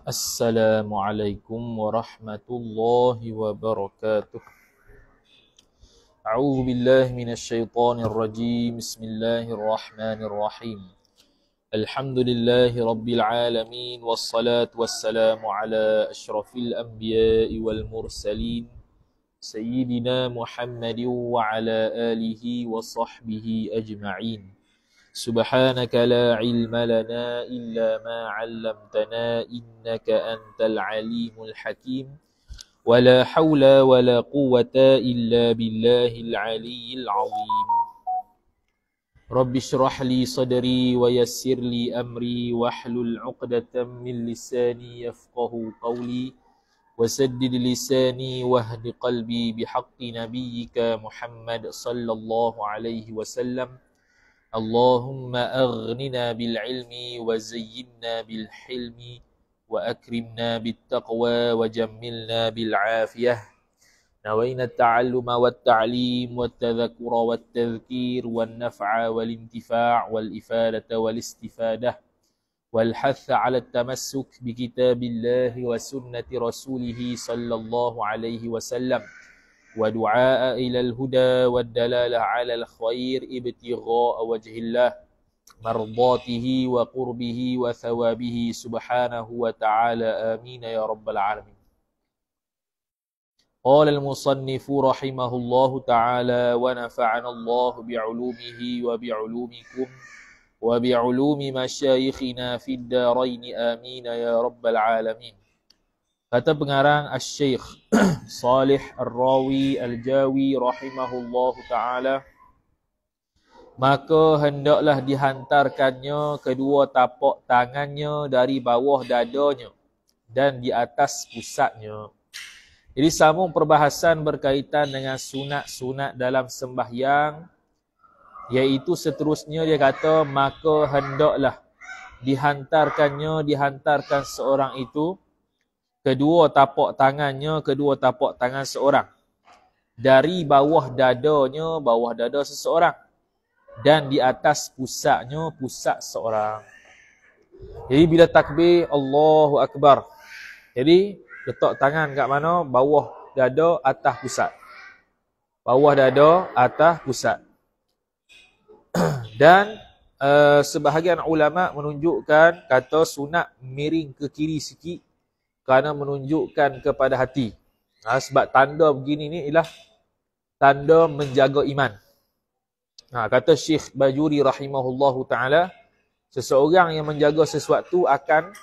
Assalamualaikum warahmatullahi wabarakatuh. A'udzu billahi minasyaitonir rajim. Bismillahirrahmanirrahim. Alhamdulillahi rabbil alamin wassalatu wassalamu ala asyrafil anbiya'i wal mursalin sayyidina Muhammadin wa ala alihi wa sahbihi ajma'in. Subhanaka la ilma lana illa ma 'allamtana innaka antal alimul hakim wa la hawla wa la quwwata illa billahil aliyyil 'azim. Rabbi shrah li sadri wa yassir li amri wahlul 'uqdatam min lisani yafqahu qawli wasaddid lisani wahdi qalbi bihaqqi nabiyyika Muhammad sallallahu alaihi wasallam. Allahumma aghnina bil ilmi wa zayyinna bil hilmi wa akrimna bit taqwa wa jammilna bil afiyah. Nawaina at-ta'alluma wat ta'lim wat tadhakkura wat tadhkir wan naf'a wal intifa' wal ifadata wal istifadah wal hatha 'ala at-tamassuk bi kitabillahi wa sunnati rasulih sallallahu alaihi wasallam. ودعاء إلى الهدى والدلالة على الخير ابتغاء وجه الله مرضاته وقربه وثوابه سبحانه وتعالى آمين يا رب العالمين. قال المصنف رحمه الله تعالى ونفعنا الله بعلومه وبعلومكم وبعلوم مشايخنا في الدارين آمين يا رب العالمين. Kata pengarang Asy-Syaikh Shalih Ar-Rawi Al-Jawi rahimahullahu ta'ala, maka hendaklah dihantarkannya kedua tapak tangannya dari bawah dadanya dan di atas pusatnya. Jadi sambung perbahasan berkaitan dengan sunat-sunat dalam sembahyang, iaitu seterusnya dia kata maka hendaklah dihantarkan seorang itu kedua tapak tangan seorang dari bawah dadanya, bawah dada seseorang, dan di atas pusatnya, pusat seorang. Jadi bila takbir Allahu Akbar, jadi letak tangan kat mana? Bawah dada, atas pusat. Bawah dada, atas pusat. Dan sebahagian ulama menunjukkan kata sunat miring ke kiri sikit kerana menunjukkan kepada hati. Sebab tanda begini ni ialah tanda menjaga iman. Kata Syekh Bajuri rahimahullahu ta'ala, seseorang yang menjaga sesuatu akan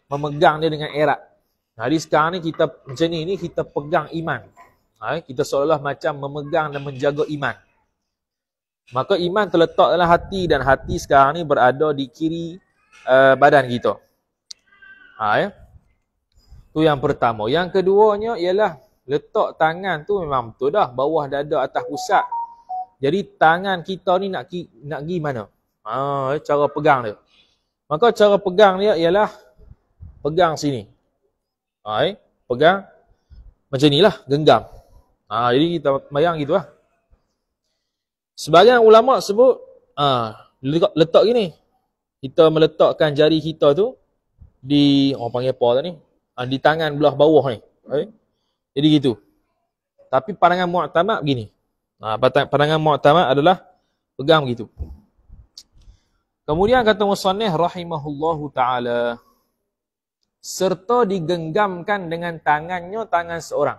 memegang dia dengan erat. Jadi sekarang ni kita macam ni kita pegang iman. Kita seolah macam memegang dan menjaga iman. Maka iman terletak dalam hati, dan hati sekarang ni berada di kiri badan kita. Tu yang pertama. Yang keduanya ialah letak tangan tu memang betul dah, bawah dada atas pusat. Jadi tangan kita ni nak pergi mana? Cara pegang dia. Maka cara pegang dia ialah pegang sini. Pegang macam ni lah, genggam. Jadi kita bayang gitu lah. Sebagian ulama sebut letak gini. Kita meletakkan jari kita tu di, orang panggil apa tadi? Di tangan belah bawah ni. Jadi gitu. Tapi pandangan mu'tamad begini. Pandangan mu'tamad adalah pegang begitu. Kemudian kata musannif rahimahullahu ta'ala, serta digenggamkan dengan tangannya tangan seorang.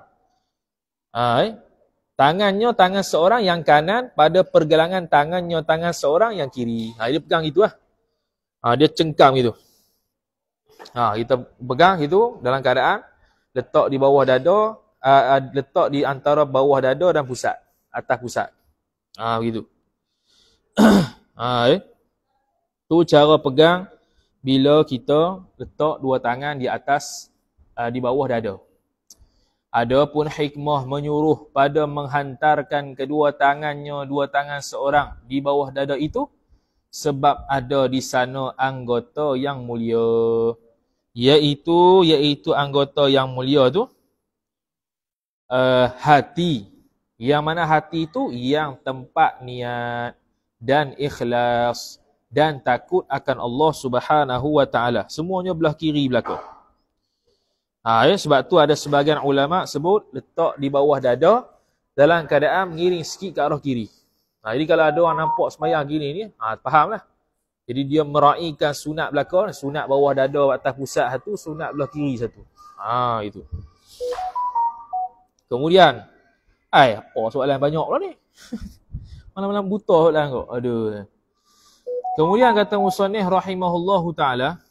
Tangannya tangan seorang yang kanan pada pergelangan tangannya tangan seorang yang kiri. Dia pegang gitu lah. Dia cengkam gitu. Kita pegang gitu dalam keadaan letak di bawah dada, letak di antara bawah dada dan pusat, atas pusat. Begitu. Tu cara pegang bila kita letak dua tangan di atas, di bawah dada. Adapun hikmah menyuruh pada menghantarkan kedua tangan seorang di bawah dada itu, sebab ada di sana anggota yang mulia. Iaitu anggota yang mulia tu hati. Yang mana hati tu yang tempat niat dan ikhlas dan takut akan Allah Subhanahu wa taala. Semuanya belah kiri belakang. Sebab tu ada sebahagian ulama sebut letak di bawah dada dalam keadaan mengiring sikit ke arah kiri. Jadi kalau ada orang nampak semayang gini ni, fahamlah. Jadi dia meraihkan sunat belakang, sunat bawah dada atas pusat satu, sunat belah kiri satu. Itu. Kemudian, apa soalan banyak pula ni? Malam-malam buta soalan kau. Aduh. Kemudian kata musannif rahimahullahu ta'ala,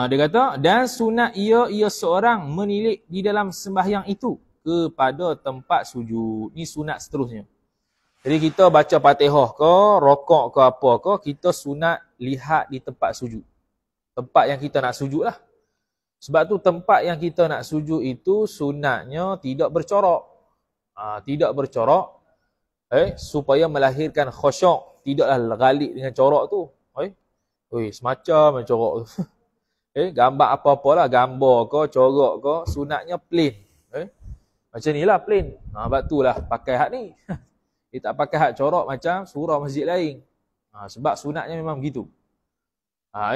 dia kata, dan sunat ia seorang menilik di dalam sembahyang itu kepada tempat sujud. Ni sunat seterusnya. Jadi kita baca Fatihah ke, rokok ke apa ke, kita sunat lihat di tempat sujud. Tempat yang kita nak sujud lah. Sebab tu tempat yang kita nak sujud itu sunatnya tidak bercorak. Tidak bercorak. Supaya melahirkan khusyuk. Tidaklah galik dengan corak tu. Semacam corak tu. Gambar apa-apalah, gambar ke, corak ke, sunatnya plain. Macam ni lah plain. Sebab tu lah pakai hak ni. Dia tak pakai hak corak macam surau masjid lain. Sebab sunatnya memang begitu.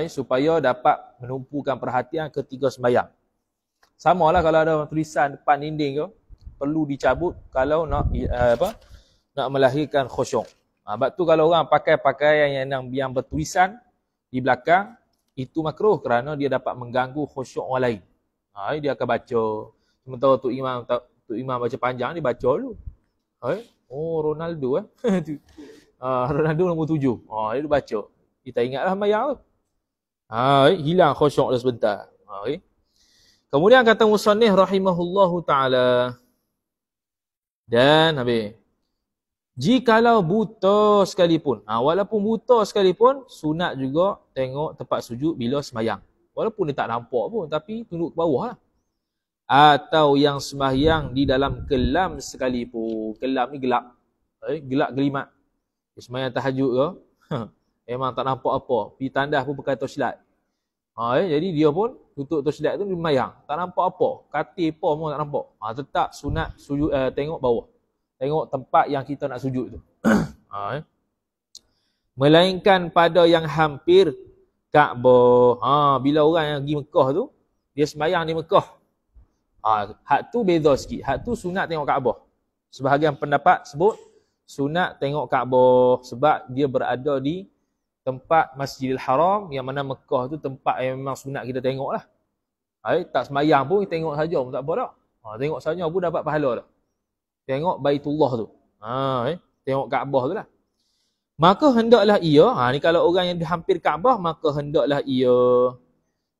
Supaya dapat menumpukan perhatian ketika sembahyang. Sama lah kalau ada tulisan depan dinding ke, perlu dicabut kalau nak nak melahirkan khusyuk. Sebab tu kalau orang pakai pakaian yang bertulisan di belakang, itu makruh kerana dia dapat mengganggu khusyuk orang lain. Dia akan baca. Sementara Tok Imam baca panjang, dia baca dulu. Ronaldo Ronaldo nombor 7. Dia baca. Kita ingatlah sembahyang tu. Hilang khusyuk dah sebentar. Kemudian kata musannif rahimahullahu ta'ala, dan habis, jikalau buta sekalipun, walaupun buta sekalipun, sunat juga tengok tempat sujud bila sembahyang. Walaupun dia tak nampak pun, tapi tunduk ke bawah lah. Atau yang sembahyang di dalam kelam sekalipun. Kelam ni gelap. Gelap gelimat. Sembahyang tahajud ke, memang tak nampak apa. Pergi tandas pun pakai torchlight. Jadi dia pun tutup torchlight tu dia sembahyang. Tak nampak apa. Katil apa pun tak nampak. Tetap sunat sujud, tengok bawah. Tengok tempat yang kita nak sujud tu. Melainkan pada yang hampir Kaabah. Bila orang yang pergi Mekah tu, dia sembahyang di Mekah. Hak tu beza sikit. Hak tu sunat tengok Kaabah. Sebahagian pendapat sebut sunat tengok Kaabah sebab dia berada di tempat Masjidil Haram, yang mana Mekah tu tempat yang memang sunat kita tengok lah. Tak sembahyang pun tengok saja pun tak apa dah. Tengok saja pun dapat pahala dah. Tengok Baitullah tu. Tengok Kaabah tu lah. Maka hendaklah ia, ni kalau orang yang hampir Kaabah, maka hendaklah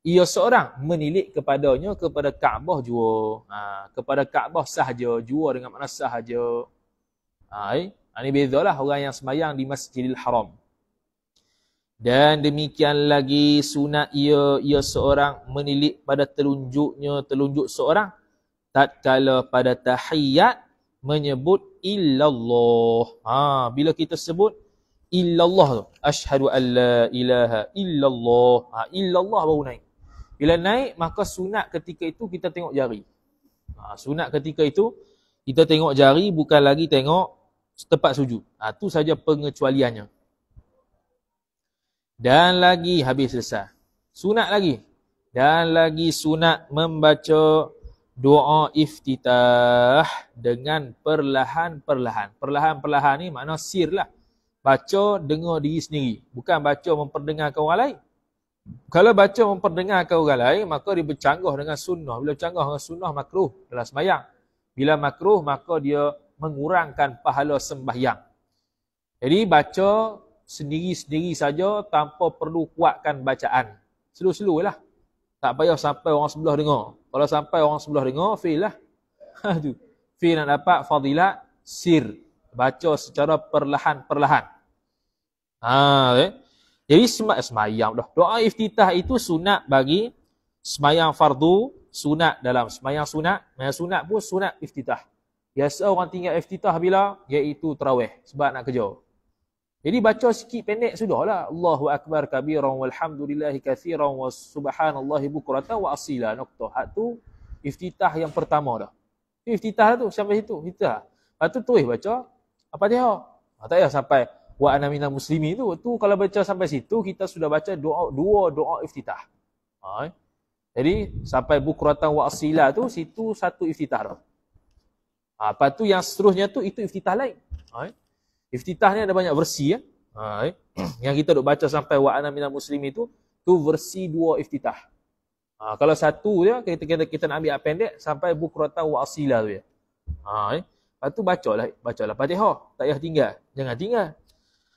ia seorang menilik kepadanya, kepada Kaabah jua. Kepada Kaabah sahaja, jua dengan makna sahaja. Ini bezalah orang yang sembahyang di Masjidil Haram. Dan demikian lagi sunat ia seorang menilik pada telunjuk seorang tatkala pada tahiyat menyebut illallah. Bila kita sebut illallah tu, asyhadu an la ilaha illallah. Illallah baru naik. Bila naik, maka sunat ketika itu kita tengok jari. Sunat ketika itu kita tengok jari, bukan lagi tengok tempat sujud. Tu saja pengecualiannya. Dan lagi habis selesai. Sunat lagi. Dan lagi sunat membaca doa iftitah dengan perlahan-perlahan. Perlahan-perlahan ni makna sir lah. Baca dengar diri sendiri. Bukan baca memperdengarkan orang lain. Kalau baca memperdengarkan orang lain, maka dia bercanggah dengan sunnah. Bila bercanggah dengan sunnah, makruh dalam sembahyang. Bila makruh, maka dia mengurangkan pahala sembahyang. Jadi baca sendiri-sendiri saja tanpa perlu kuatkan bacaan. Slow-slow lah. Tak payah sampai orang sebelah dengar. Kalau sampai orang sebelah dengar, fail lah. Fail nak dapat fadilat sir. Baca secara perlahan-perlahan. Jadi semayang dah. Doa iftitah itu sunat bagi semayang fardu, sunat dalam semayang sunat. Semayang sunat pun sunat iftitah. Biasa orang tinggal iftitah bila? Iaitu tarawih. Sebab nak kerja. Jadi baca sikit pendek sudahlah. Allahu akbar kabiran walhamdulillahi katsiran wa subhanallahi bukratan wa asila. Noktah. Hak tu iftitah yang pertama dah. Iftitah tu sampai situ. Iftitah. Lepas tu terus baca Al-Fatihah. Tak payah sampai wa ana minal muslimin tu. Tu kalau baca sampai situ kita sudah baca dua doa iftitah. Jadi sampai bukratan wa asila tu, situ satu iftitah dah. Lepas tu yang seterusnya tu, itu iftitah lain. Iftitah ni ada banyak versi ya. Yang kita duk baca sampai wa ana minal muslimin tu versi 2 iftitah. Kalau satu je, kita nak ambil pendek sampai bukratan wa asila tu ya. Lepas tu bacalah Fatihah. Tak payah tinggal. Jangan tinggal.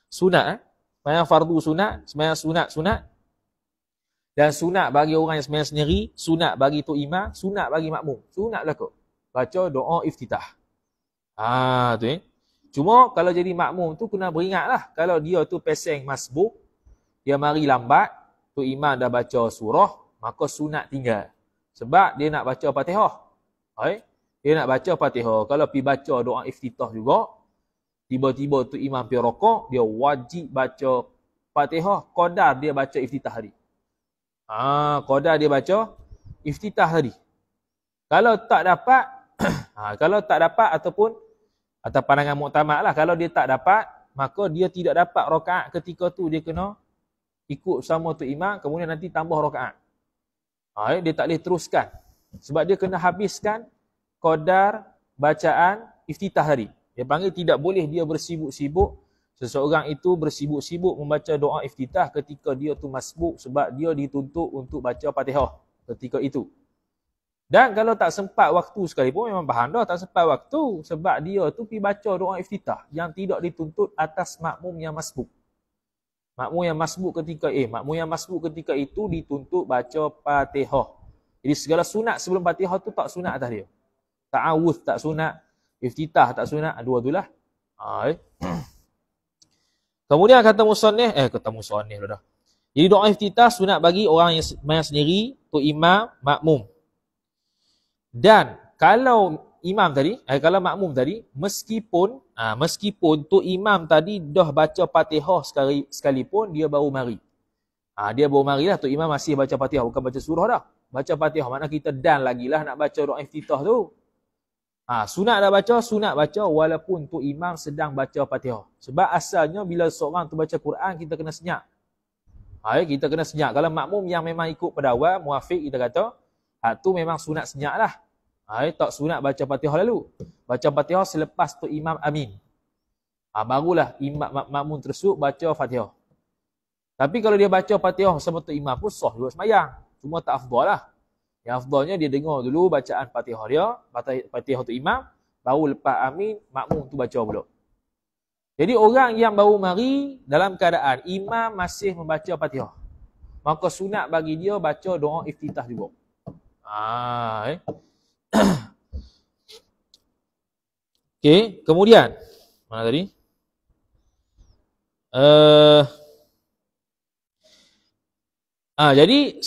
Sunat sembahyang fardu sunat, sembahyang sunat. Dan sunat bagi orang yang sembahyang sendiri, sunat bagi tok imam, sunat bagi makmum. Sunat lah kot. Baca doa iftitah. Tu Cuma kalau jadi makmum tu kena beringatlah. Kalau dia tu peseng masbuk, dia mari lambat, tok imam dah baca surah, maka sunat tinggal. Sebab dia nak baca Fatihah. Dia nak baca Fatihah. Kalau pergi baca doa iftitah juga, tiba-tiba tok imam pergi rokok, dia wajib baca Fatihah, qadar dia baca iftitah tadi. Qadar dia baca iftitah tadi. Kalau tak dapat, ataupun atas pandangan muktamad lah, kalau dia tak dapat, maka dia tidak dapat rakaat ketika tu, dia kena ikut sama tu imam, kemudian nanti tambah rakaat. Dia tak boleh teruskan. Sebab dia kena habiskan qadar bacaan iftitah tadi. Dia panggil tidak boleh dia bersibuk-sibuk. Seseorang itu bersibuk-sibuk membaca doa iftitah ketika dia tu masbuk, sebab dia dituntut untuk baca Fatihah ketika itu. Dan kalau tak sempat waktu sekalipun, memang faham dah tak sempat waktu, sebab dia tu pergi baca doa iftitah yang tidak dituntut atas makmum yang masbuk. Makmum yang masbuk ketika itu dituntut baca Fatihah. Jadi segala sunat sebelum Fatihah tu tak sunat atas dia. Ta'awudz tak sunat, iftitah tak sunat, dua tu lah. Kemudian kata musannif dah. Jadi doa iftitah sunat bagi orang yang sembahyang sendiri, tok imam, makmum. Dan kalau kalau makmum tadi, meskipun tok imam tadi dah baca Fatihah sekalipun, dia baru mari. Dia baru marilah, tok imam masih baca Fatihah, bukan baca surah dah. Baca Fatihah, makna kita dan lagi lah nak baca doa iftitah tu. Sunat baca walaupun tu imam sedang baca Fatihah. Sebab asalnya bila seorang tu baca Quran, kita kena senyap. Kita kena senyap. Kalau makmum yang memang ikut pada awal, muafiq kita kata, tu memang sunat senyap lah. Tak sunat baca Fatihah lalu. Baca Fatihah selepas tu imam amin. Barulah makmum tersebut baca Fatihah. Tapi kalau dia baca Fatihah bersama tu imam pun sah juga sembahyang. Cuma tak afdal lah. Yang afdalnya dia dengar dulu bacaan Fatihah dia, Fatihah tu imam, baru lepas amin, makmum tu baca pula. Jadi orang yang baru mari dalam keadaan imam masih membaca Fatihah, maka sunat bagi dia baca doa iftitah juga. Okey, kemudian mana tadi? Jadi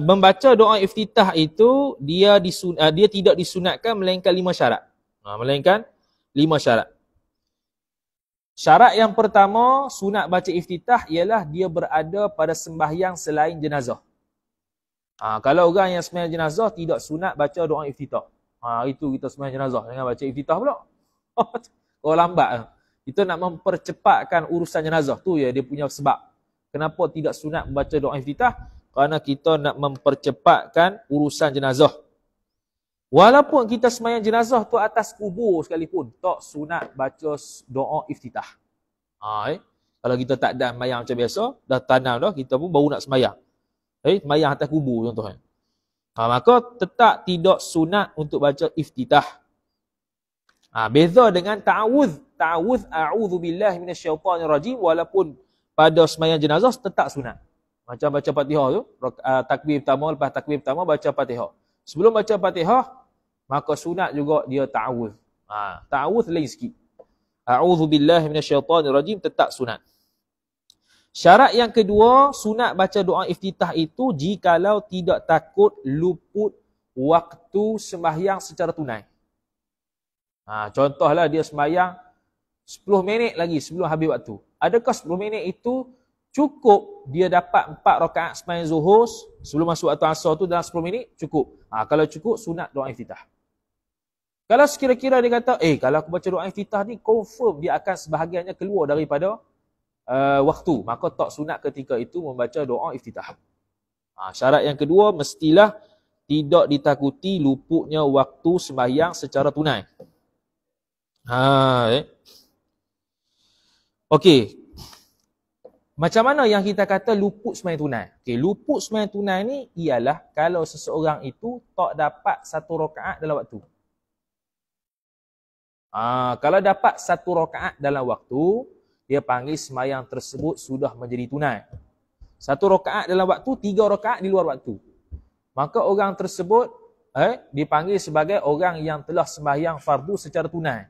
membaca doa iftitah itu dia tidak disunatkan melainkan 5 syarat. Melainkan 5 syarat. Syarat yang pertama sunat baca iftitah ialah dia berada pada sembahyang selain jenazah. Kalau orang yang sembahyang jenazah tidak sunat baca doa iftitah. Itu kita sembahyang jenazah, jangan baca iftitah pula. Kalau lambat. Kita nak mempercepatkan urusan jenazah tu ya, dia punya sebab. Kenapa tidak sunat membaca doa iftitah? Kerana kita nak mempercepatkan urusan jenazah. Walaupun kita sembahyang jenazah tu atas kubur sekalipun, tak sunat baca doa iftitah. Kalau kita tak ada sembahyang macam biasa, dah tanam dah, kita pun baru nak sembahyang. Sembahyang atas kubur contohnya. Maka tetap tidak sunat untuk baca iftitah. Beza dengan ta'awudz. Ta'awudz, a'udzu billahi minasyaitonir rajim, walaupun pada sembahyang jenazah tetap sunat. Macam baca Fatihah tu, takbir pertama, lepas takbir pertama baca Fatihah. Sebelum baca Fatihah, maka sunat juga dia ta'awudz. Ta'awudz lain sikit. A'udzu billahi minasyaitonir rajim tetap sunat. Syarat yang kedua, sunat baca doa iftitah itu jikalau tidak takut luput waktu sembahyang secara tunai. Contohlah dia sembahyang 10 minit lagi sebelum habis waktu. Adakah 10 minit itu cukup dia dapat 4 rakaat sembahyang zuhur sebelum masuk waktu asar tu dalam 10 minit? Cukup. Kalau cukup, sunat doa iftitah. Kalau sekira-kira dia kata, kalau aku baca doa iftitah ni, confirm dia akan sebahagiannya keluar daripada waktu. Maka tak sunat ketika itu membaca doa iftitah. Syarat yang kedua, mestilah tidak ditakuti luputnya waktu sembahyang secara tunai. Okey. Macam mana yang kita kata luput sembahyang tunai? Okey, luput sembahyang tunai ni ialah kalau seseorang itu tak dapat satu rakaat dalam waktu. Kalau dapat satu rakaat dalam waktu, dia panggil sembahyang tersebut sudah menjadi tunai. Satu rakaat dalam waktu, 3 rakaat di luar waktu. Maka orang tersebut dipanggil sebagai orang yang telah sembahyang fardu secara tunai.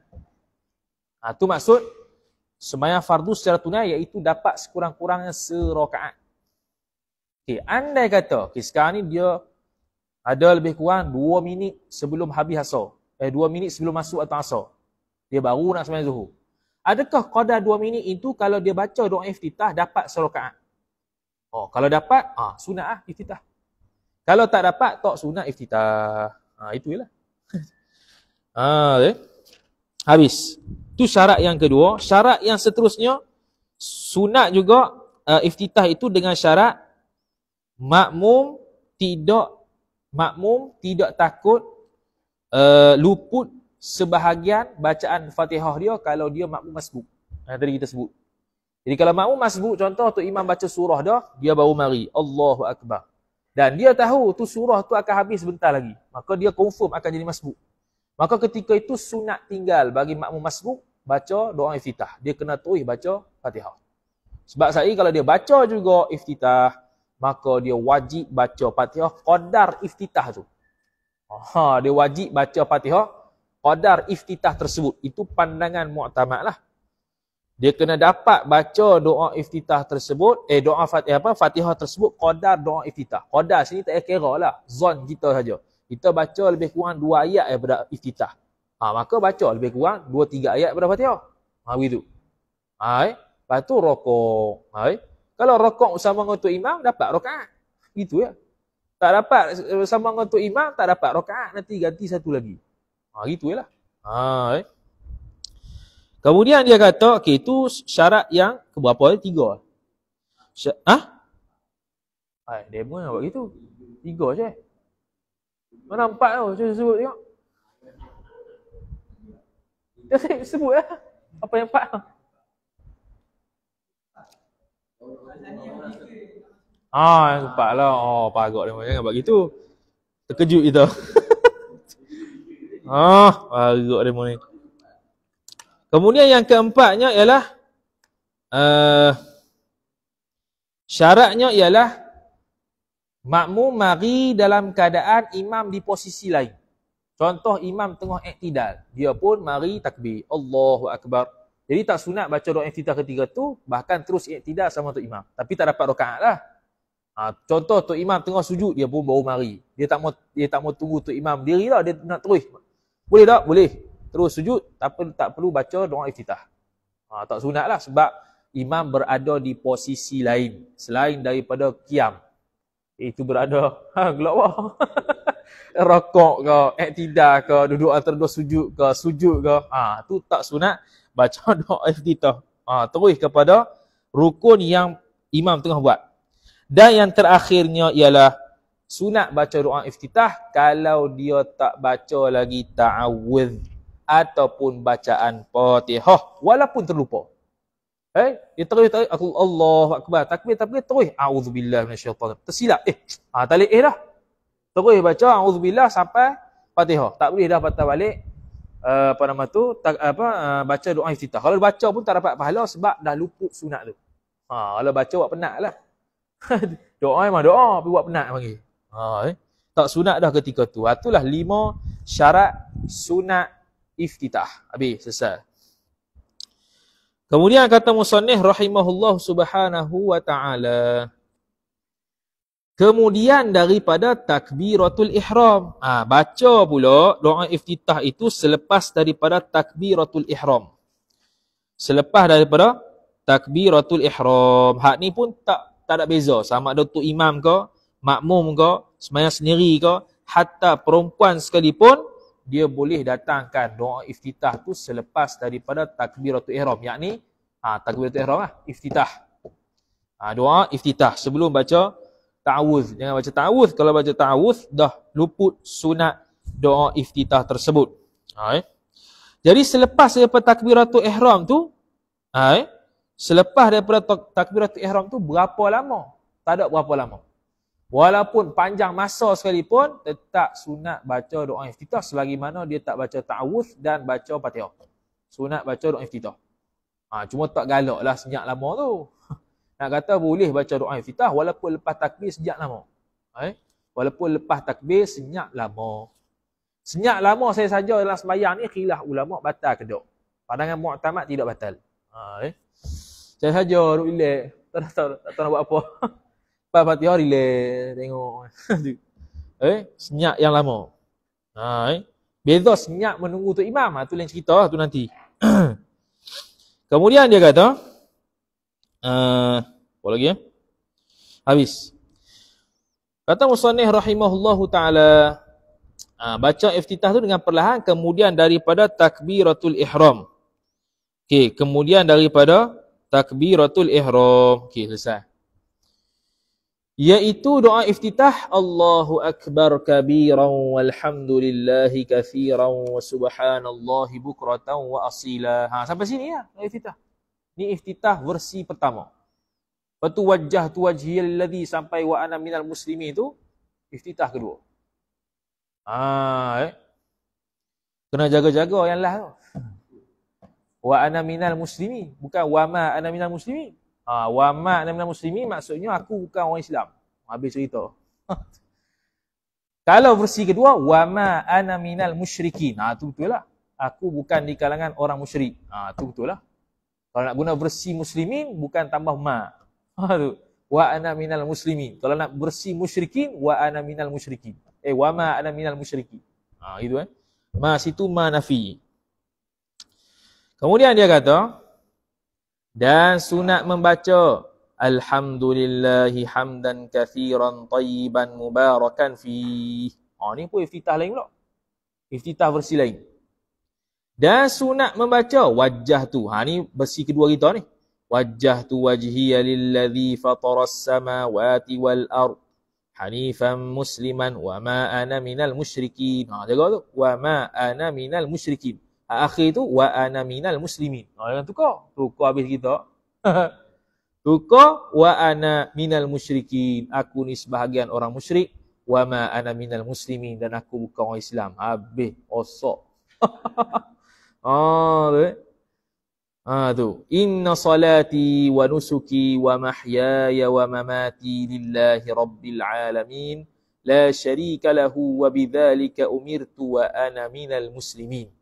Itu maksud sembahyang fardu secara tunai iaitu dapat sekurang-kurangnya serakaat. Okey, andai kata sekarang ni dia ada lebih kurang 2 minit sebelum habis asar. 2 minit sebelum masuk atau asar. Dia baru nak sembahyang zuhur. Adakah qadar 2 minit itu kalau dia baca doa iftitah dapat serakaat? Kalau dapat, sunat iftitah. Kalau tak dapat, tak sunat iftitah. Itu jelah. Habis. Itu syarat yang kedua. Syarat yang seterusnya, sunat juga iftitah itu dengan syarat makmum tidak takut luput sebahagian bacaan Fatihah dia kalau dia makmum masbuk. Tadi kita sebut. Jadi kalau makmum masbuk, contoh tu imam baca surah dah, dia baru mari. Allahu Akbar. Dan dia tahu tu surah tu akan habis sebentar lagi. Maka dia confirm akan jadi masbuk. Maka ketika itu sunat tinggal bagi makmum masbuk baca doa iftitah. Dia kena terus baca Fatihah. Sebab saya kalau dia baca juga iftitah, maka dia wajib baca Fatihah qadar iftitah tu. Dia wajib baca Fatihah qadar iftitah tersebut. Itu pandangan mu'tamad lah. Dia kena dapat baca doa iftitah tersebut, Fatihah tersebut qadar doa iftitah. Qadar sini tak kira lah, zon kita saja. Kita baca lebih kurang 2 ayat daripada iftitah. Maka baca lebih kurang 2-3 ayat daripada Fatihah. Begitu. Lepas tu rokok. Kalau rokok bersama dengan tu imam dapat rakaat. Gitu ya. Tak dapat bersama dengan tu imam tak dapat rakaat, nanti ganti satu lagi. Gitu jelah. Kemudian dia kata, itu syarat yang keberapa? 3. Demo nak buat gitu. 3 je. Mana 4 tau? Cuba sebut tengok. Dia sebut lah. Apa yang 4 tau? Yang 4 lah. Pagak demo. Jangan buat gitu. Terkejut kita. Pagak demo ni. Kemudian yang keempatnya ialah syaratnya ialah makmum mari dalam keadaan imam di posisi lain. Contoh imam tengah iktidal, dia pun mari takbir, Allahu Akbar. Jadi tak sunat baca doa iftitah ketiga tu, bahkan terus iktidal sama tu imam. Tapi tak dapat rakaat lah. Contoh tu imam tengah sujud, dia pun baru mari. Dia tak mau tunggu tu imam diri lah, dia nak terus. Boleh tak? Boleh. Terus sujud, tak perlu baca doa iftitah. Tak sunat lah sebab imam berada di posisi lain selain daripada qiyam. Itu berada gelap lah. Rokok ke, iktidal ke, duduk antara dua sujud ke, tu tak sunat baca doa iftitah. Terus kepada rukun yang imam tengah buat. Dan yang terakhirnya ialah sunat baca doa iftitah kalau dia tak baca lagi ta'awudz ataupun bacaan Fatihah walaupun terlupa. Dia terus Allahu Akbar, takbir terus a'udzubillahi minasyaitanir rajim. Tersilap. Tak boleh dah. Terus baca a'udzubillah sampai Fatihah. Tak boleh dah patah balik baca doa iftitah. Kalau baca pun tak dapat pahala sebab dah luput sunat tu. Kalau baca buat penat lah. Doa memang doa, tapi buat penat panggil. Tak sunat dah ketika tu. Itulah 5 syarat sunat iftitah. Habis, selesai. Kemudian kata musannif rahimahullah subhanahu wa ta'ala. Kemudian daripada takbiratul ihram. Baca pula doa iftitah itu selepas daripada takbiratul ihram. Selepas daripada takbiratul ihram. Hak ni pun tak ada beza. Sama ada tu imam ke, makmum ke, sembahyang sendiri ke, hatta perempuan sekalipun, dia boleh datangkan doa iftitah tu selepas daripada takbiratul ihram. Yakni takbiratul ihram lah, iftitah. Doa iftitah sebelum baca ta'awuz. Jangan baca ta'awuz. Kalau baca ta'awuz, dah luput sunat doa iftitah tersebut. Jadi selepas daripada takbiratul ihram tu, selepas daripada takbiratul ihram tu berapa lama? Tak ada berapa lama. Walaupun panjang masa sekalipun, tetap sunat baca doa iftitah selagi mana dia tak baca ta'awuz dan baca Fatihah. Sunat baca doa iftitah. Cuma tak galak lah senyap lama tu. Nak kata boleh baca doa iftitah walaupun lepas takbir senyap lama. Walaupun lepas takbir senyap lama. Senyap lama saya saja dalam sembahyang ni khilaf ulama batal ke tak. Pandangan mu'tamad tidak batal. Saya saja duduk relax. Tak nak buat apa. Lepas Fatihah relax. Tengok. Senyap yang lama. Beza senyap menunggu tu imam. Tu lain cerita tu nanti. Kemudian dia kata, apa lagi ya? Habis. Kata musannif rahimahullahu ta'ala, baca iftitah tu dengan perlahan, kemudian daripada takbiratul ihram. Okey, kemudian daripada takbiratul ihram. Okey, selesai. Iaitu doa iftitah, Allahu akbar kabiran walhamdulillahi katsiran wa subhanallahi bukratan wa asila. Sampai sini ya, doa iftitah. Ni iftitah versi pertama. Lepas tu wajah tu wajhiyal ladzi sampai wa ana minal muslimin tu iftitah kedua. Kena jaga-jaga yang lah tu. Wa ana minal muslimin, bukan wa ma ana minal muslimin. Wa ma ana minal muslimin maksudnya aku bukan orang Islam. Habis cerita. Kalau versi kedua, wa ma ana minal musyrikin. Tu betul lah. Aku bukan di kalangan orang musyrik. Tu betul lah. Kalau nak guna versi muslimin, bukan tambah ma. Tu. Wa ana minal muslimin. Kalau nak versi musyrikin, wa ana minal musyrikin. Wa ma ana minal musyrikin. Itu Ma situ ma nafi. Kemudian dia kata, dan sunat membaca alhamdulillahi hamdan kathiran tayyiban mubarakan fi. Ni pun iftitah lain pula. Iftitah versi lain. Dan sunat membaca wajah tu. Ni versi kedua kita ni. Wajah tu wajhiya lilladzi fataras samawati wal ard hanifan musliman wa ma ana minal musyrikin. Jaga tu. Wa ma ana minal musyrikin. Akhir tu wa ana minal muslimin. Jangan tukar. Tukar habis kita. Tukar wa ana minal musyrikin. Aku ni sebahagian orang musyrik. Wa ma ana minal muslimin. Dan aku bukan orang Islam. Habis. Osok. Tu. Inna salati wa nusuki wa mahyaya wa mamati lillahi rabbil alamin. La syarika lahu wa bidzalika umirtu wa ana minal muslimin.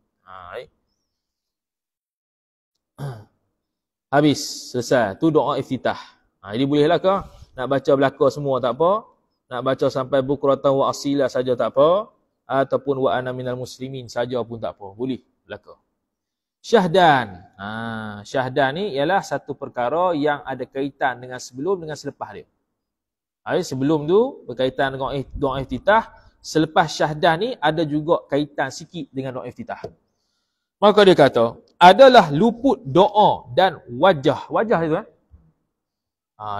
Habis, selesai. Tu doa iftitah. Jadi bolehlah ke? Nak baca belaka semua tak apa. Nak baca sampai bukratan wa asila saja tak apa. Ataupun wa ana minal muslimin saja pun tak apa. Boleh belaka. Syahdan. Syahdan ni ialah satu perkara yang ada kaitan dengan sebelum dengan selepas dia. Sebelum tu berkaitan dengan doa iftitah. Selepas syahdan ni ada juga kaitan sikit dengan doa iftitah. Maka dia kata, adalah luput doa dan wajah. Wajah itu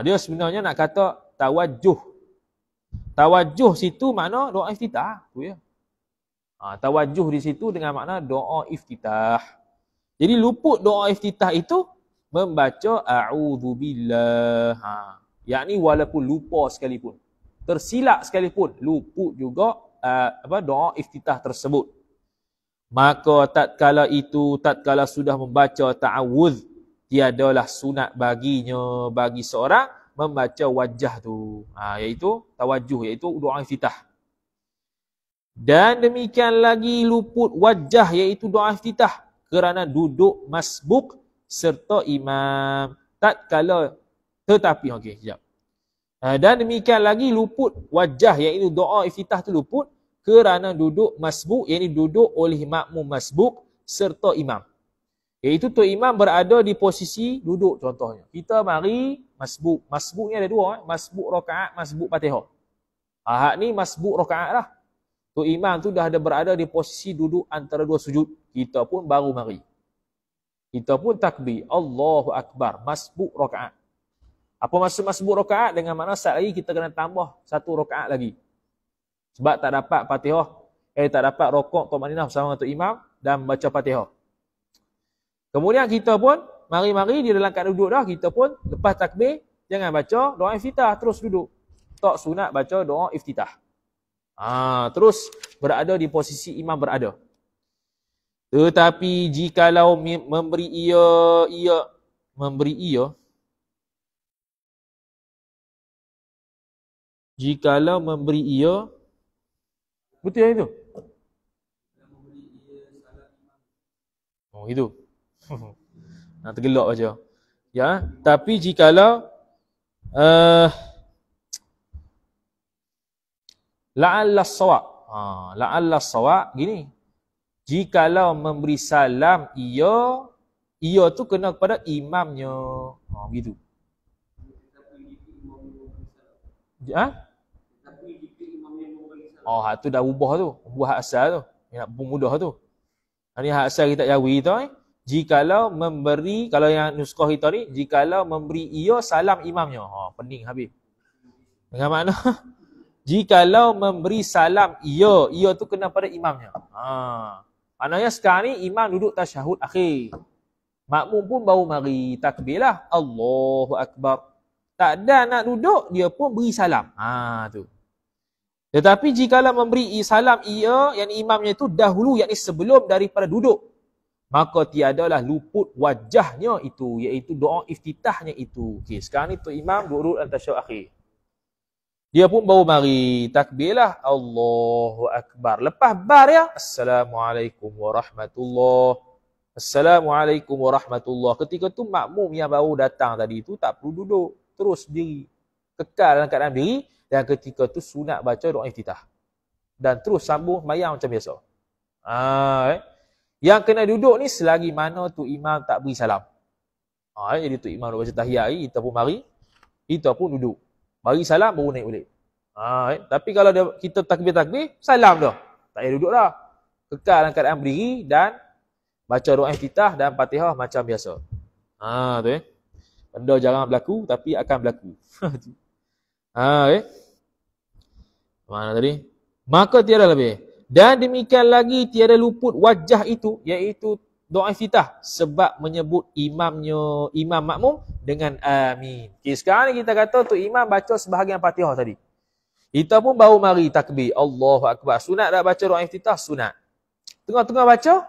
dia sebenarnya nak kata tawajjuh. Tawajjuh situ makna doa iftitah. Tu ya. Tawajjuh di situ dengan makna doa iftitah. Jadi luput doa iftitah itu membaca a'udzubillah. Yakni walaupun lupa sekalipun. Tersilap sekalipun. Luput juga doa iftitah tersebut. Maka tatkala sudah membaca ta'awudz, tiadalah sunat baginya, bagi seorang membaca wajah tu. Iaitu tawajjuh, iaitu doa iftitah. Dan demikian lagi luput wajah, iaitu doa iftitah, kerana duduk masbuk serta imam. Sekejap. Dan demikian lagi luput wajah, iaitu doa iftitah tu luput kerana duduk masbuk, iaitu duduk oleh makmum masbuk serta imam. Iaitu tu imam berada di posisi duduk contohnya. Kita mari masbuk. Masbuk ni ada dua. Masbuk rakaat, masbuk Fatihah. Hak ni masbuk rakaat lah. Tu imam tu dah ada berada di posisi duduk antara dua sujud. Kita pun baru mari. Kita pun takbir. Allahu Akbar. Masbuk rakaat. Apa maksud sebut rakaat? Dengan makna sat lagi kita kena tambah satu rakaat lagi. Sebab tak dapat Fatihah, tak dapat rokok tumaninah bersama dengan imam dan baca Fatihah. Kemudian kita pun mari-mari di dalam keadaan duduk dah, kita pun lepas takbir jangan baca doa iftitah, terus duduk. Tak sunat baca doa iftitah. Terus berada di posisi imam berada. Tetapi jikalau memberi jikalau memberi betul yang itu? Oh, itu. Nak tergelak baca. Ya, tapi jikalau la'alla as-sawab. La'alla as-sawab gini. Jikalau memberi salam ia tu kena kepada imamnya. Begitu. Hak tu dah ubah tu. Ubah hak asal tu. Yang nak mudah tu. Ini hak asal kita jawi tu. Jikalau memberi, kalau yang nuskah kita ni, jikalau memberi ia salam imamnya. Pening habis. Dengan makna, jikalau memberi salam ia tu kena pada imamnya. Maknanya sekarang ni imam duduk tasyahud akhir. Makmum pun baru mari takbir lah. Allahu Akbar. Tak ada nak duduk, dia pun beri salam. Tu. Tetapi jikalau memberi salam yang imamnya itu dahulu, yakni sebelum daripada duduk, maka tiadalah luput wajahnya itu, iaitu doa iftitahnya itu. Okey, sekarang ni tu imam duduk dalam tasyahud akhir. Dia pun baru mari takbirlah Allahu Akbar. Lepas bar ya, Assalamualaikum warahmatullahi. Assalamualaikum warahmatullahi. Ketika tu makmum yang baru datang tadi tu tak perlu duduk, terus diri. Kekal dalam keadaan diri, dan ketika tu sunat baca doa iftitah. Dan terus sambung sembahyang macam biasa. Yang kena duduk ni selagi mana tu imam tak beri salam. Jadi tu imam baca tahiyat ni, kita pun mari, kita pun duduk. Bagi salam baru naik balik. Tapi kalau kita takbir-takbir, salam dah. Tak payah duduk dah. Kekal dalam keadaan berdiri dan baca doa iftitah dan Fatihah macam biasa. Tu benda jarang berlaku tapi akan berlaku. Mana tadi? Maka tiada lebih. Dan demikian lagi tiada luput wajah itu, iaitu doa iftitah, sebab menyebut imam makmum dengan amin. Okay, sekarang ni kita kata tu imam baca sebahagian Fatihah tadi. Kita pun baru mari takbir. Allahu Akbar. Sunat dah baca doa iftitah? Sunat. Tengah-tengah baca?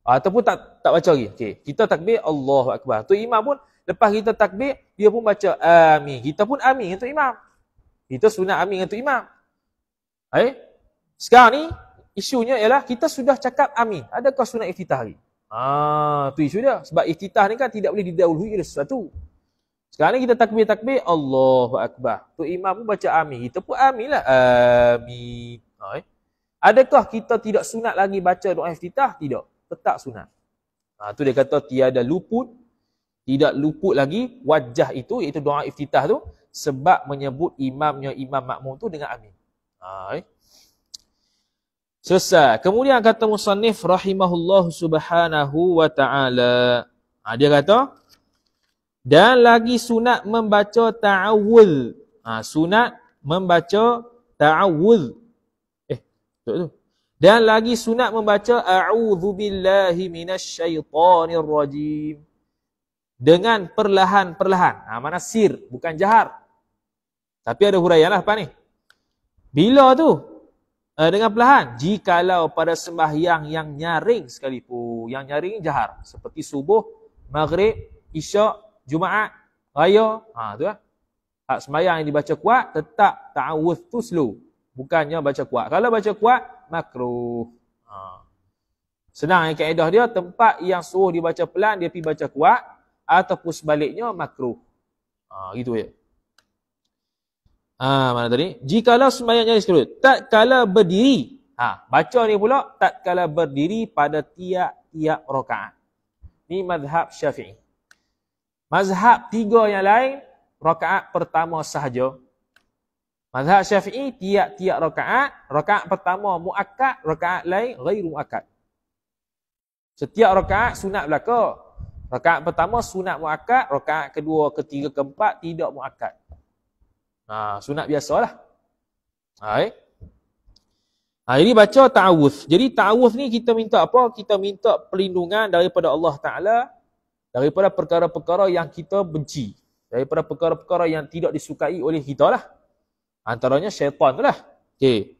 Ataupun tak baca lagi. Okay, kita takbir Allahu Akbar. Tu imam pun lepas kita takbir, dia pun baca amin. Kita pun amin untuk imam. Kita sunat amin untuk imam. Sekarang ni isunya ialah kita sudah cakap amin. Adakah sunat iftitah lagi? Tu isu dia. Sebab iftitah ni kan tidak boleh didahului oleh sesuatu. Sekarang ni kita takbir-takbir Allahu Akbar. Tu imam pun baca amin. Kita pun amin lah. Amin. Adakah kita tidak sunat lagi baca doa iftitah? Tidak. Tetap sunat. Tu dia kata tiada luput. Tidak luput lagi wajah itu, iaitu doa iftitah tu, sebab menyebut imamnya imam makmum tu dengan amin. Selesai. Kemudian kata musannif rahimahullah subhanahu wa ta'ala. Dia kata, dan lagi sunat membaca ta'awudz. Sunat membaca ta'awudz. Tu. Dan lagi sunat membaca a'udzu billahi minasyaitonir rajim. Dengan perlahan-perlahan. Mana sir, bukan jahar. Tapi ada huraian lah apa ni. Bila tu? Dengan perlahan. Jikalau pada sembahyang yang nyaring sekalipun. Yang nyaring jahar. Seperti subuh, maghrib, isyak, Jumaat, raya. Tu lah. Hak sembahyang yang dibaca kuat, tetap ta'awudz tu slow. Bukannya baca kuat. Kalau baca kuat, makruh. Senang yang kaedah dia, tempat yang suruh dibaca pelan, dia pergi baca kuat. Ataupun sebaliknya, makruh. Gitu je. Mana tadi? Jikalau sembahyang nyaring sekalipun. Tatkala berdiri. Baca ni pula, tatkala berdiri pada tiap-tiap rakaat. Ni mazhab Syafi'i. Mazhab tiga yang lain, rakaat pertama sahaja. Mazhab Syafi'i, tiap-tiap rakaat pertama muakkad, rakaat lain ghairu muakkad. Setiap rakaat sunat belaka. Rakaat pertama sunat muakkad, rakaat kedua, ketiga, keempat tidak muakkad. Sunat biasalah. Jadi baca ta'awuz. Jadi ta'awuz ni kita minta apa? Kita minta perlindungan daripada Allah Ta'ala, daripada perkara-perkara yang kita benci, daripada perkara-perkara yang tidak disukai oleh kita lah. Antaranya syaitan tu lah. Okey,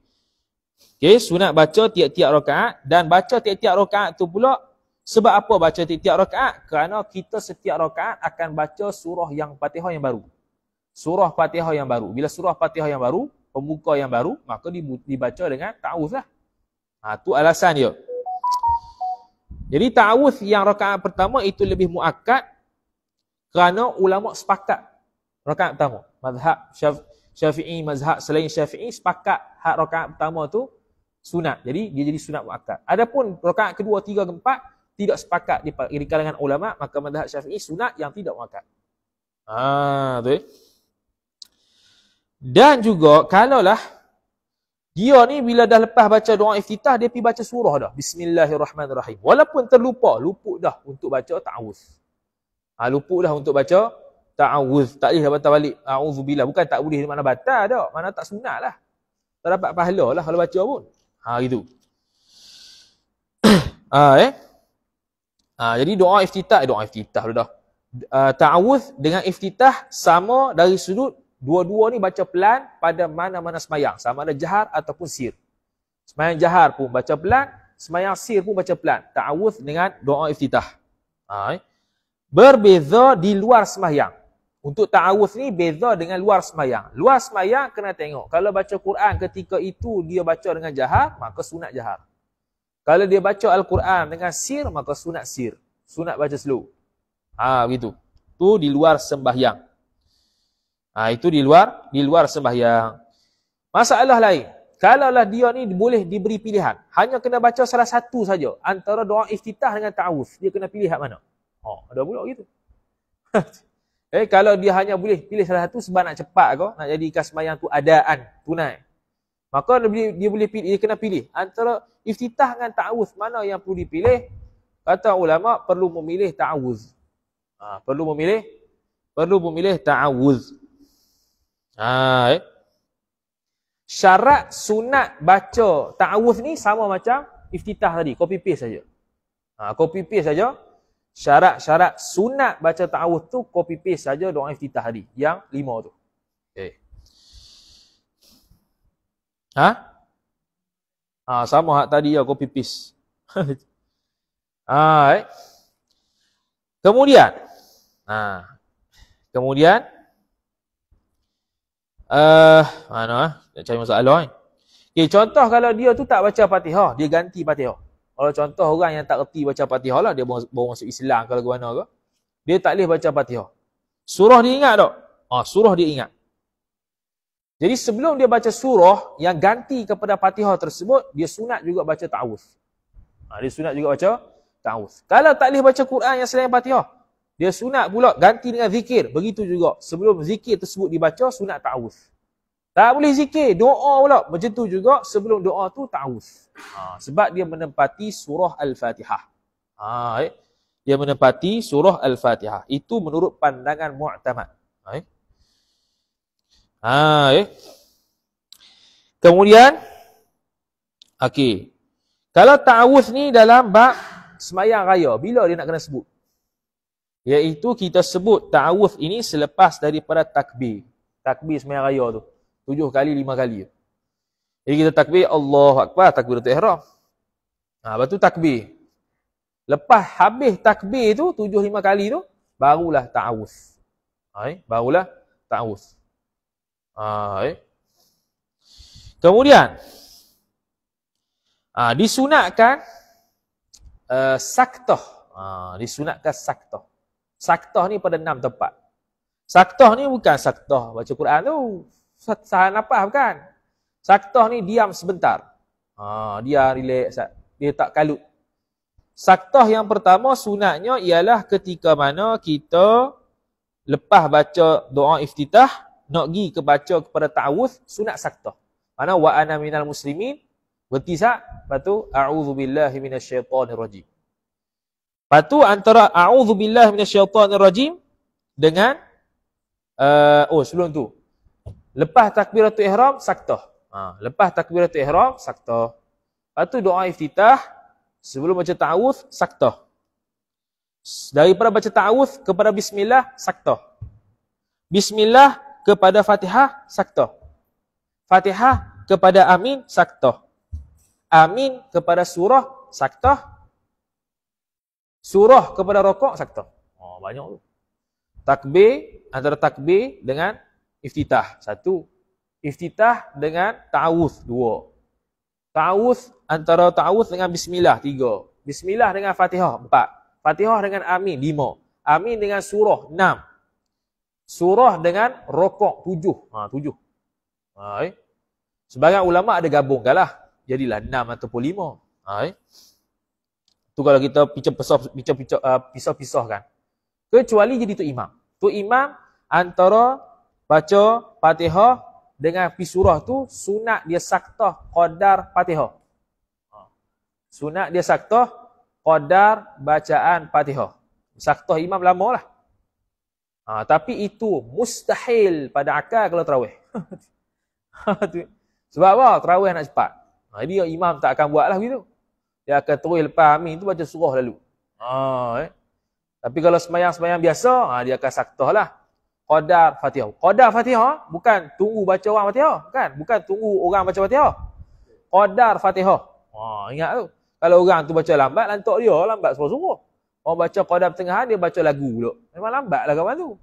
sunat baca tiap-tiap rakaat, dan baca tiap-tiap rakaat tu pula, sebab apa baca tiap-tiap rakaat? Kerana kita setiap rakaat akan baca surah yang Fatihah yang baru. Surah Fatihah yang baru. Bila surah Fatihah yang baru, pembuka yang baru, maka dibaca dengan ta'awuz lah. Tu alasan dia. Jadi ta'awuz yang rakaat pertama itu lebih muakkad kerana ulama sepakat rakaat pertama. Mazhab Syafi'i, mazhab selain Syafi'i sepakat hak rakaat pertama tu sunat. Jadi dia jadi sunat muakkad. Adapun rakaat kedua, tiga, keempat tidak sepakat di kalangan ulama, maka mazhab Syafi'i sunat yang tidak muakkad. Tu. Dan juga kalaulah dia ni bila dah lepas baca doa iftitah, dia pergi baca surah dah. Bismillahirrahmanirrahim. Walaupun luput dah untuk baca ta'awuz. Luput dah untuk baca ta'awuz. Tak boleh batal balik. A'udzubillah. Bukan tak boleh mana batal dah. Mana tak sunat lah. Tak dapat pahala lah kalau baca pun. Gitu. Jadi doa iftitah dah. Ta'awuz dengan iftitah sama dari sudut dua-dua ni baca pelan pada mana-mana semayang. Sama ada jahar ataupun sir. Semayang jahar pun baca pelan, semayang sir pun baca pelan. Ta'awuz dengan doa iftitah. Berbeza di luar semayang. Untuk ta'awuz ni beza dengan luar semayang. Luar semayang kena tengok. Kalau baca Quran ketika itu dia baca dengan jahar, maka sunat jahar. Kalau dia baca Al-Quran dengan sir, maka sunat sir. Sunat baca slow. Begitu. Tu di luar sembahyang. Itu di luar sembahyang. Masalah lain, kalaulah dia ni boleh diberi pilihan, hanya kena baca salah satu saja antara doa iftitah dengan ta'awuz, dia kena pilih hak mana? Ada pula gitu. Kalau dia hanya boleh pilih salah satu sebab nak cepat ke, nak jadikan sembahyang tu adaan, tunai, maka dia boleh pilih, dia kena pilih antara iftitah dengan ta'awuz, mana yang perlu dipilih? Kata ulama perlu memilih ta'awuz. Perlu memilih ta'awuz. Syarat sunat baca ta'awuz ni sama macam iftitah tadi, copy paste saja. Copy paste saja. Syarat sunat baca ta'awuz tu copy paste saja doa iftitah tadi, yang 5 tu. Sama hak tadi ya, copy paste. Kemudian nak cari masalah ni. Contoh kalau dia tu tak baca Fatihah, dia ganti Fatihah. Kalau contoh orang yang tak reti baca Fatihah lah, dia baru masuk Islam kalau ke mana ke, dia tak boleh baca Fatihah. Surah dia ingat tak? Surah dia ingat. Jadi sebelum dia baca surah yang ganti kepada Fatihah tersebut, dia sunat juga baca ta'awuz. Kalau tak boleh baca Quran yang selain Fatihah, dia sunat pula ganti dengan zikir. Begitu juga. Sebelum zikir tersebut dibaca, sunat ta'awuz. Tak boleh zikir, doa pula. Macam tu juga, sebelum doa tu ta'awuz. Sebab dia menempati surah Al-Fatihah. Dia menempati surah Al-Fatihah. Itu menurut pandangan mu'tamad. Kemudian, kalau ta'awuz ni dalam bab semayang raya, bila dia nak kena sebut? Iaitu kita sebut ta'awuz ini selepas daripada takbir. Takbir semayang raya tu. 7 kali, 5 kali. Jadi kita takbir, Allahu Akbar, takbiratul ihram. Lepas tu takbir. Lepas habis takbir tu, 7-5 kali tu, barulah ta'awuz. Barulah ta'awuz. Kemudian, disunatkan saktah. Disunatkan saktah. Saktah ni pada 6 tempat. Saktah ni bukan saktah baca Quran tu. Sahan nafas bukan. Saktah ni diam sebentar. Dia relax. Dia tak kalut. Saktah yang pertama sunatnya ialah ketika mana kita lepas baca doa iftitah, nak pergi baca kepada ta'awuz, sunat saktah. Mana wa ana minal muslimin, berhenti sat, lepas tu a'udzubillahi minasyaitonirrajim. Lepas tu antara a'udzubillahi minasyaitonirrajim dengan sebelum tu. Lepas takbiratul ihram saktah. Lepas takbiratul ihram saktah. Lepas tu doa iftitah sebelum baca ta'awudz saktah. Daripada baca ta'awudz kepada bismillah saktah. Bismillah kepada Fatihah saktah. Fatihah kepada amin saktah. Amin kepada surah saktah. Surah kepada rokok saktah. Banyak tu. Takbir, antara takbir dengan iftitah. 1. Iftitah dengan ta'awudz. 2. Ta'awudz, antara ta'awudz dengan bismillah. 3. Bismillah dengan Fatihah. 4. Fatihah dengan amin. 5. Amin dengan surah. 6. Surah dengan rokok. 7. 7. Sebagian ulama ada gabungkan lah. Jadilah 6 ataupun 5. Tu kalau kita pisah-pisahkan. Kecuali jadi tu imam. Tu imam antara baca Fatihah dengan pi surah tu sunat dia saktah qadar Fatihah. Sunat dia saktah qadar bacaan Fatihah. Saktah imam lama lah. Tapi itu mustahil pada akal kalau tarawih. Sebab apa? Tarawih nak cepat. Jadi imam tak akan buat lah begitu. Dia akan terus lepas amin tu baca surah lalu. Tapi kalau semayang-semayang biasa, dia akan saktah lah. Qadar Fatihah. Qadar Fatihah bukan tunggu baca orang Fatihah. Bukan tunggu orang baca Fatihah. Qadar Fatihah. Ingat tu. Kalau orang tu baca lambat, lantak dia lambat suruh-suruh. Orang baca qadar pertengahan, dia baca lagu pula. Memang lambat lah kawan tu.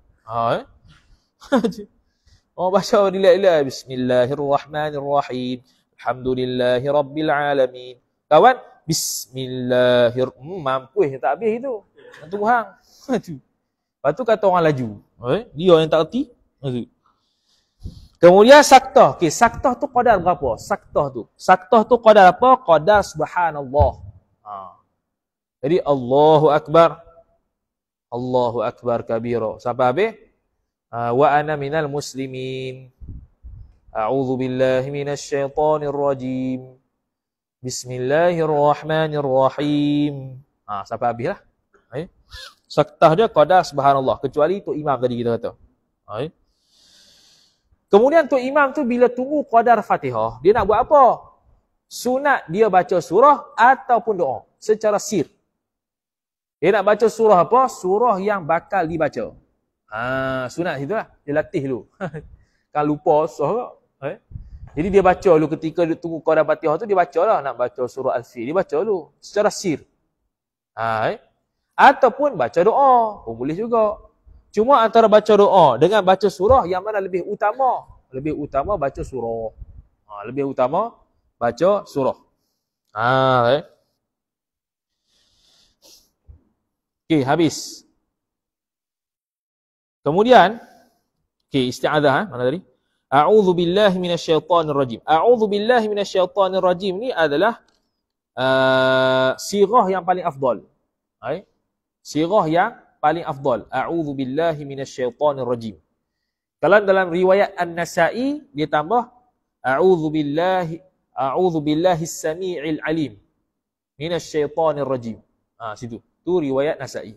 Orang baca dilai-dilai. Bismillahirrahmanirrahim. Alhamdulillahirrabbilalamin. Kawan, Bismillahirrahmanirrahim. Mampu tak habis itu. Tentu hang. Lepas tu kata orang laju. Dia yang tak erti. Kemudian saktah. Okey, saktah tu qadar berapa? Saktah tu qadar apa? Qadar subhanallah. Jadi Allahu Akbar. Allahu Akbar kabira. Sampai habis. Wa ana minal muslimin. A'udzu billahi minasyaitonir rajim. Bismillahirrahmanirrahim. Sampai habis lah. Saktah dia qadar subhanallah. Kecuali tu imam tadi kita kata. Kemudian tu imam tu bila tunggu qadar Fatihah, dia nak buat apa? Sunat dia baca surah ataupun doa secara sir. Dia nak baca surah apa? Surah yang bakal dibaca. Sunat situ lah. Dia latih dulu. Kan lupa surah. Jadi dia baca dulu ketika dia tunggu qadar Fatihah tu, dia baca lah. Nak baca surah Al-Fil, dia baca dulu. Secara sir. Ataupun baca doa. Boleh juga. Cuma antara baca doa dengan baca surah, yang mana lebih utama? Lebih utama baca surah. Lebih utama baca surah. Okey, habis. Kemudian, isti'adzah mana tadi? A'udzu billahi minasyaitonir rajim. A'udzu billahi minasyaitonir rajim ni adalah sirah yang paling afdal. Sirah yang paling afdal. A'udzu billahi minasyaitonir rajim. Kalau dalam riwayat An-Nasa'i dia tambah a'udzu billahi as-sami'il alim minasyaitonir rajim. Situ. Tu riwayat Nasa'i.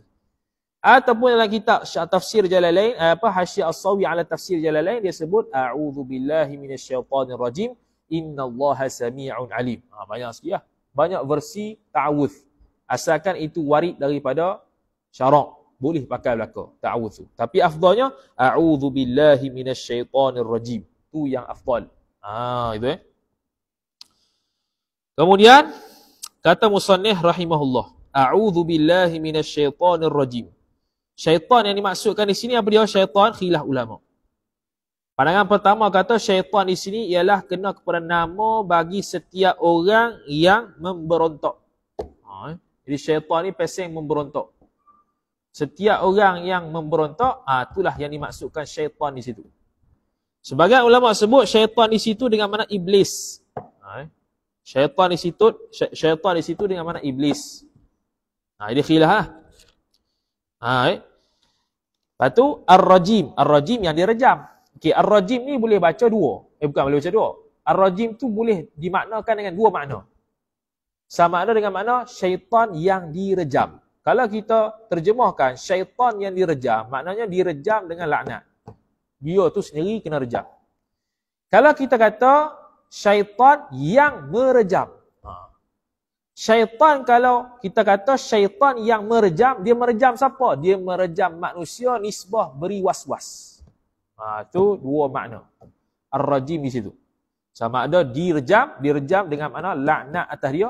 Ataupun dalam kitab tafsir Jalalain, Hasyiah As-Sawi ala tafsir Jalalain, dia sebut a'udzu billahi minasyaitonir rajim innallaha sami'un alim. Banyak sikit lah. Banyak versi ta'awudz. Asalkan itu warid daripada syarak. Boleh pakai belaka ta'awudz tu. Tapi afdalnya a'udzu billahi minasyaitonir rajim. Tu yang afdal. Itu Kemudian kata musannif rahimahullah, a'udzu billahi minasyaitonir rajim. Syaitan yang dimaksudkan di sini apa dia? Syaitan khilaf ulama. Pandangan pertama kata syaitan di sini ialah kena kepada nama bagi setiap orang yang memberontak. Jadi syaitan ni pesing memberontak. Setiap orang yang memberontak, itulah yang dimaksudkan syaitan di situ. Sebagian ulama sebut syaitan di situ dengan makna iblis. Syaitan di situ dengan makna iblis. Ini khilaf lah. Lepas tu ar-rajim. Ar-rajim yang direjam. Okey, ar-rajim ni boleh baca dua. Bukan boleh baca dua. Ar-rajim tu boleh dimaknakan dengan dua makna. Sama ada dengan makna syaitan yang direjam. Kalau kita terjemahkan syaitan yang direjam, maknanya direjam dengan laknat. Dia tu sendiri kena rejam. Kalau kita kata syaitan yang merejam. Syaitan, kalau kita kata syaitan yang merejam, dia merejam siapa? Dia merejam manusia nisbah beri was-was. Tu dua makna. Ar-rajim di situ. Sama ada direjam dengan makna laknat atas dia,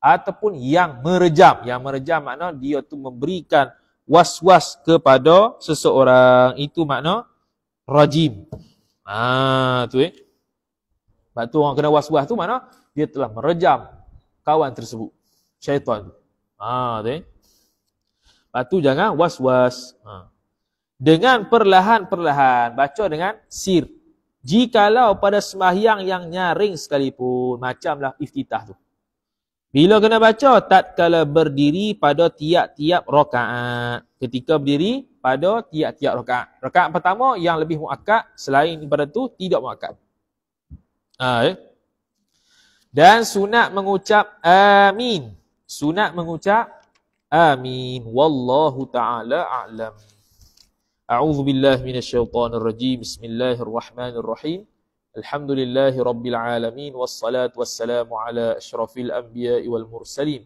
ataupun yang merejam. Yang merejam makna dia tu memberikan was-was kepada seseorang. Itu makna rajim. Tu Sebab tu orang kena was-was tu makna dia telah merejam kawan tersebut. Syaitan tu. Tu Lepas tu jangan was-was. Dengan perlahan-perlahan. Baca dengan sir. Jikalau pada sembahyang yang nyaring sekalipun. Macamlah iftitah tu. Bila kena baca, tatkala berdiri pada tiap-tiap rakaat. Ketika berdiri pada tiap-tiap rakaat. Rakaat pertama yang lebih muakkad, selain daripada tu tidak muakkad. Dan sunat mengucap amin. Sunat mengucap amin. Wallahu ta'ala a'lam. A'udzu billahi minasyaitonir rajim. Bismillahirrahmanirrahim. Alhamdulillahi rabbil alamin wassalatu wassalamu ala asyrafil anbiya'i wal mursalin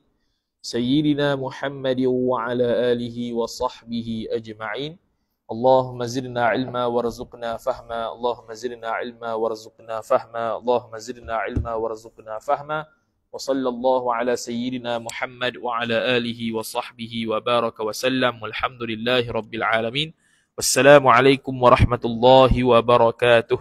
sayyidina Muhammadin wa ala alihi wa sahbihi ajma'in. Allahumma zidna ilma warzuqna fahma. Allahumma zidna ilma warzuqna fahma. Allahumma zidna ilma warzuqna fahma. Wa sallallahu ala sayyidina Muhammad wa ala alihi wa sahbihi wa baraka wa sallam. Walhamdulillahi rabbil alamin. Wassalamu alaikum warahmatullahi wabarakatuh.